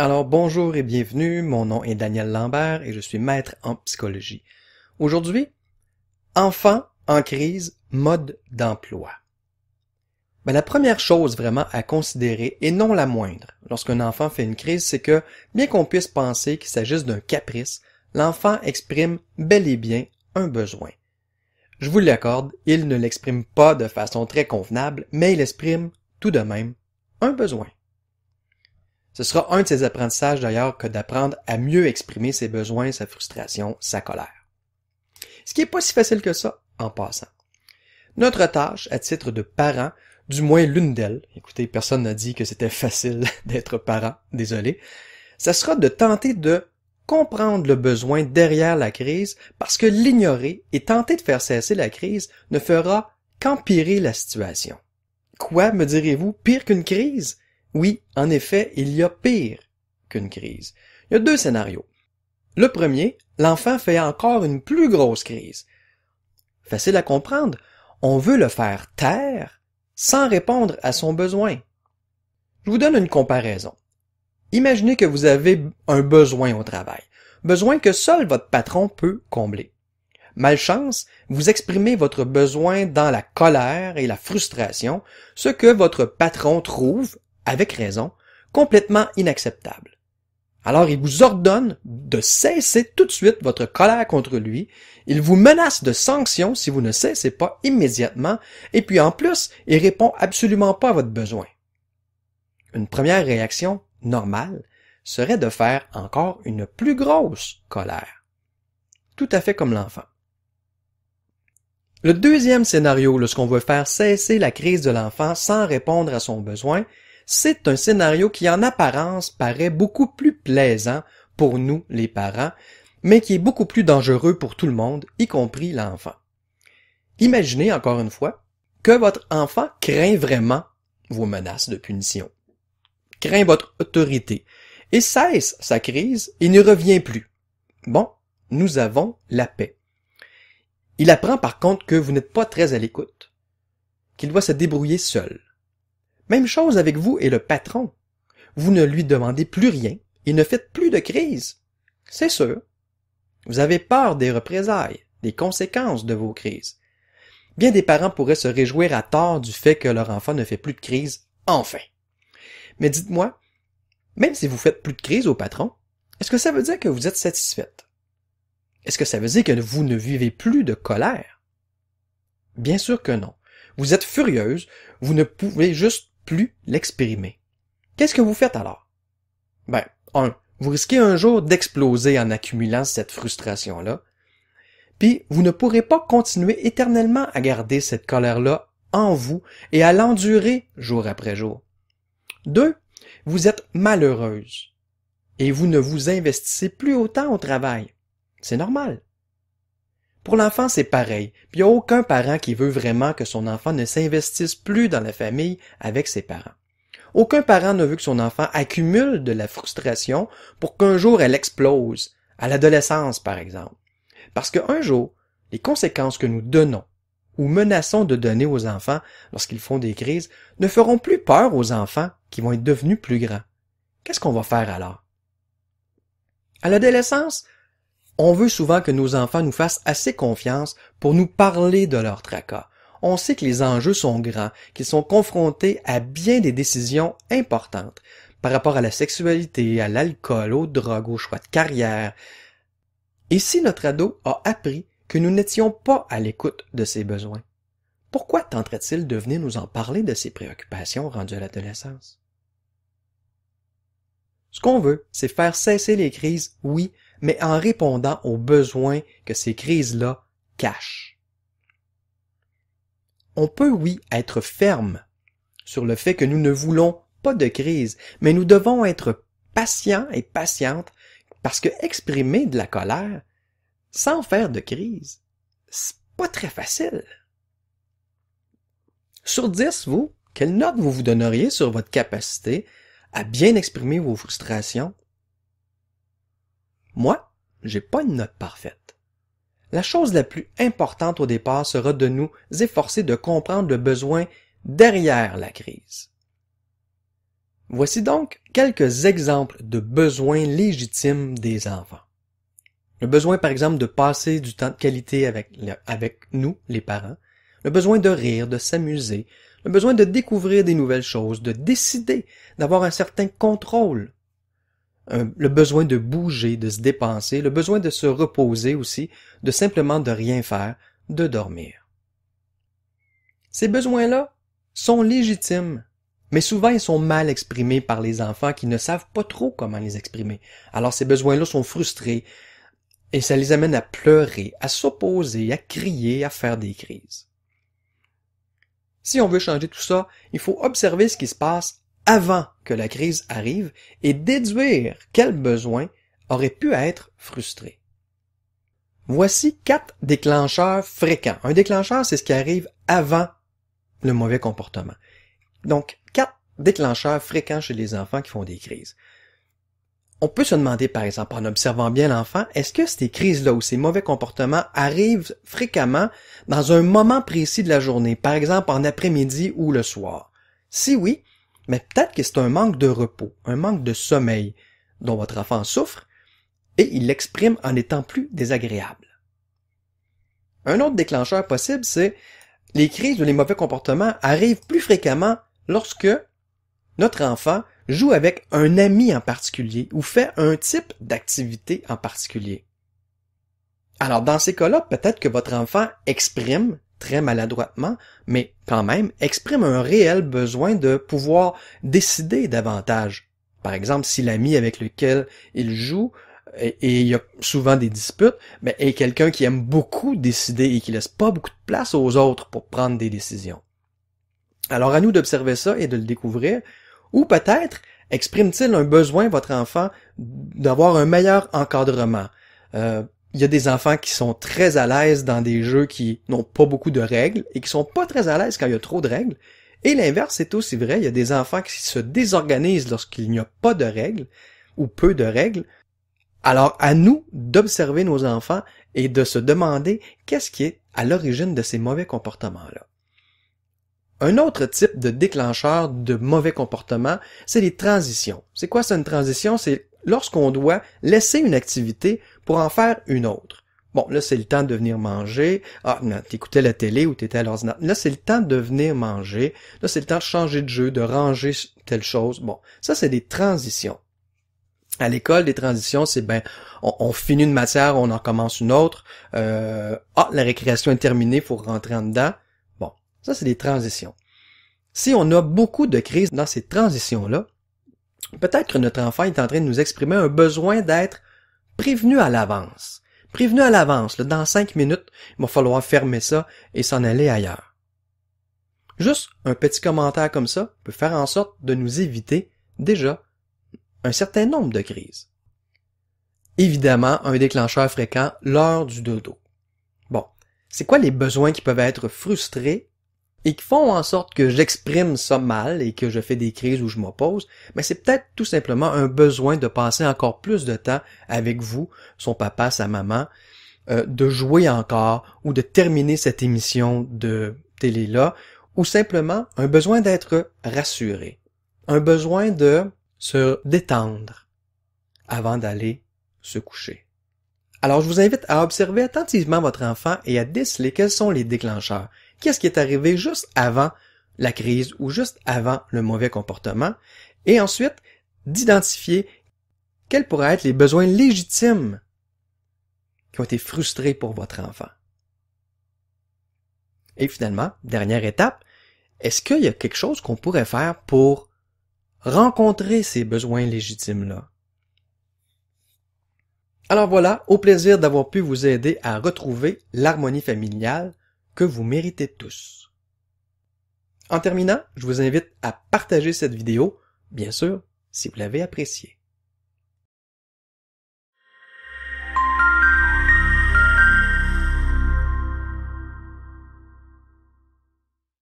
Alors bonjour et bienvenue, mon nom est Daniel Lambert et je suis maître en psychologie. Aujourd'hui, enfant en crise, mode d'emploi. La première chose vraiment à considérer, et non la moindre, lorsqu'un enfant fait une crise, c'est que, bien qu'on puisse penser qu'il s'agisse d'un caprice, l'enfant exprime bel et bien un besoin. Je vous l'accorde, il ne l'exprime pas de façon très convenable, mais il exprime tout de même un besoin. Ce sera un de ses apprentissages d'ailleurs que d'apprendre à mieux exprimer ses besoins, sa frustration, sa colère. Ce qui n'est pas si facile que ça, en passant. Notre tâche, à titre de parent, du moins l'une d'elles, écoutez, personne n'a dit que c'était facile d'être parent, désolé, ça sera de tenter de comprendre le besoin derrière la crise, parce que l'ignorer et tenter de faire cesser la crise ne fera qu'empirer la situation. Quoi, me direz-vous, pire qu'une crise? Oui, en effet, il y a pire qu'une crise. Il y a deux scénarios. Le premier, l'enfant fait encore une plus grosse crise. Facile à comprendre, on veut le faire taire sans répondre à son besoin. Je vous donne une comparaison. Imaginez que vous avez un besoin au travail, besoin que seul votre patron peut combler. Malchance, vous exprimez votre besoin dans la colère et la frustration, ce que votre patron trouve, avec raison, complètement inacceptable. Alors il vous ordonne de cesser tout de suite votre colère contre lui, il vous menace de sanctions si vous ne cessez pas immédiatement, et puis en plus, il répond absolument pas à votre besoin. Une première réaction normale serait de faire encore une plus grosse colère. Tout à fait comme l'enfant. Le deuxième scénario, lorsqu'on veut faire cesser la crise de l'enfant sans répondre à son besoin, c'est un scénario qui en apparence paraît beaucoup plus plaisant pour nous, les parents, mais qui est beaucoup plus dangereux pour tout le monde, y compris l'enfant. Imaginez, encore une fois, que votre enfant craint vraiment vos menaces de punition, craint votre autorité, et cesse sa crise et n'y revient plus. Bon, nous avons la paix. Il apprend par contre que vous n'êtes pas très à l'écoute, qu'il doit se débrouiller seul. Même chose avec vous et le patron. Vous ne lui demandez plus rien et ne faites plus de crise. C'est sûr. Vous avez peur des représailles, des conséquences de vos crises. Bien des parents pourraient se réjouir à tort du fait que leur enfant ne fait plus de crise, enfin. Mais dites-moi, même si vous faites plus de crise au patron, est-ce que ça veut dire que vous êtes satisfaite? Est-ce que ça veut dire que vous ne vivez plus de colère? Bien sûr que non. Vous êtes furieuse, vous ne pouvez juste plus l'exprimer. Qu'est-ce que vous faites alors? Vous risquez un jour d'exploser en accumulant cette frustration-là, puis vous ne pourrez pas continuer éternellement à garder cette colère-là en vous et à l'endurer jour après jour. 2, vous êtes malheureuse et vous ne vous investissez plus autant au travail. C'est normal. Pour l'enfant, c'est pareil. Puis il n'y a aucun parent qui veut vraiment que son enfant ne s'investisse plus dans la famille avec ses parents. Aucun parent ne veut que son enfant accumule de la frustration pour qu'un jour elle explose, à l'adolescence par exemple. Parce qu'un jour, les conséquences que nous donnons ou menaçons de donner aux enfants lorsqu'ils font des crises ne feront plus peur aux enfants qui vont être devenus plus grands. Qu'est-ce qu'on va faire alors? À l'adolescence, on veut souvent que nos enfants nous fassent assez confiance pour nous parler de leurs tracas. On sait que les enjeux sont grands, qu'ils sont confrontés à bien des décisions importantes par rapport à la sexualité, à l'alcool, aux drogues, aux choix de carrière. Et si notre ado a appris que nous n'étions pas à l'écoute de ses besoins, pourquoi tenterait-il de venir nous en parler de ses préoccupations rendues à l'adolescence? Ce qu'on veut, c'est faire cesser les crises, oui, mais en répondant aux besoins que ces crises-là cachent. On peut, oui, être ferme sur le fait que nous ne voulons pas de crise, mais nous devons être patients et patientes parce que exprimer de la colère sans faire de crise, c'est pas très facile. Sur 10, vous, quelle note vous donneriez sur votre capacité à bien exprimer vos frustrations? Moi, j'ai pas une note parfaite. La chose la plus importante au départ sera de nous efforcer de comprendre le besoin derrière la crise. Voici donc quelques exemples de besoins légitimes des enfants. Le besoin, par exemple, de passer du temps de qualité avec nous, les parents. Le besoin de rire, de s'amuser. Le besoin de découvrir des nouvelles choses, de décider, d'avoir un certain contrôle. Le besoin de bouger, de se dépenser. Le besoin de se reposer aussi, de simplement de rien faire, de dormir. Ces besoins-là sont légitimes, mais souvent ils sont mal exprimés par les enfants qui ne savent pas trop comment les exprimer. Alors ces besoins-là sont frustrés et ça les amène à pleurer, à s'opposer, à crier, à faire des crises. Si on veut changer tout ça, il faut observer ce qui se passe avant que la crise arrive et déduire quels besoins auraient pu être frustrés. Voici 4 déclencheurs fréquents. Un déclencheur, c'est ce qui arrive avant le mauvais comportement. Donc, 4 déclencheurs fréquents chez les enfants qui font des crises. On peut se demander, par exemple, en observant bien l'enfant, est-ce que ces crises-là ou ces mauvais comportements arrivent fréquemment dans un moment précis de la journée, par exemple en après-midi ou le soir? Si oui, mais peut-être que c'est un manque de repos, un manque de sommeil dont votre enfant souffre et il l'exprime en étant plus désagréable. Un autre déclencheur possible, c'est les crises ou les mauvais comportements arrivent plus fréquemment lorsque notre enfant joue avec un ami en particulier ou fait un type d'activité en particulier. Alors dans ces cas-là, peut-être que votre enfant exprime, très maladroitement, mais quand même, exprime un réel besoin de pouvoir décider davantage. Par exemple, si l'ami avec lequel il joue, et il y a souvent des disputes, mais est quelqu'un qui aime beaucoup décider et qui laisse pas beaucoup de place aux autres pour prendre des décisions. Alors à nous d'observer ça et de le découvrir, ou peut-être exprime-t-il un besoin, votre enfant, d'avoir un meilleur encadrement. Il y a des enfants qui sont très à l'aise dans des jeux qui n'ont pas beaucoup de règles et qui sont pas très à l'aise quand il y a trop de règles. Et l'inverse est aussi vrai, il y a des enfants qui se désorganisent lorsqu'il n'y a pas de règles ou peu de règles. Alors à nous d'observer nos enfants et de se demander qu'est-ce qui est à l'origine de ces mauvais comportements-là. Un autre type de déclencheur de mauvais comportement, c'est les transitions. C'est quoi ça une transition? C'est lorsqu'on doit laisser une activité pour en faire une autre. Bon, là, c'est le temps de venir manger. Ah, non, t'écoutais la télé ou t'étais à l'ordinateur. Là, c'est le temps de venir manger. Là, c'est le temps de changer de jeu, de ranger telle chose. Bon, ça, c'est des transitions. À l'école, les transitions, c'est on finit une matière, on en commence une autre. La récréation est terminée, faut rentrer en dedans. Bon, ça, c'est des transitions. Si on a beaucoup de crises dans ces transitions-là, peut-être que notre enfant est en train de nous exprimer un besoin d'être prévenu à l'avance. Prévenu à l'avance, là, dans 5 minutes, il va falloir fermer ça et s'en aller ailleurs. Juste un petit commentaire comme ça peut faire en sorte de nous éviter déjà un certain nombre de crises. Évidemment, un déclencheur fréquent, l'heure du dodo. Bon, c'est quoi les besoins qui peuvent être frustrés et qui font en sorte que j'exprime ça mal et que je fais des crises où je m'oppose? Mais c'est peut-être tout simplement un besoin de passer encore plus de temps avec vous, son papa, sa maman, de jouer encore ou de terminer cette émission de télé-là, ou simplement un besoin d'être rassuré, un besoin de se détendre avant d'aller se coucher. Alors, je vous invite à observer attentivement votre enfant et à déceler quels sont les déclencheurs. Qu'est-ce qui est arrivé juste avant la crise ou juste avant le mauvais comportement? Et ensuite, d'identifier quels pourraient être les besoins légitimes qui ont été frustrés pour votre enfant. Et finalement, dernière étape, est-ce qu'il y a quelque chose qu'on pourrait faire pour rencontrer ces besoins légitimes-là? Alors voilà, au plaisir d'avoir pu vous aider à retrouver l'harmonie familiale que vous méritez tous. En terminant, je vous invite à partager cette vidéo, bien sûr, si vous l'avez appréciée.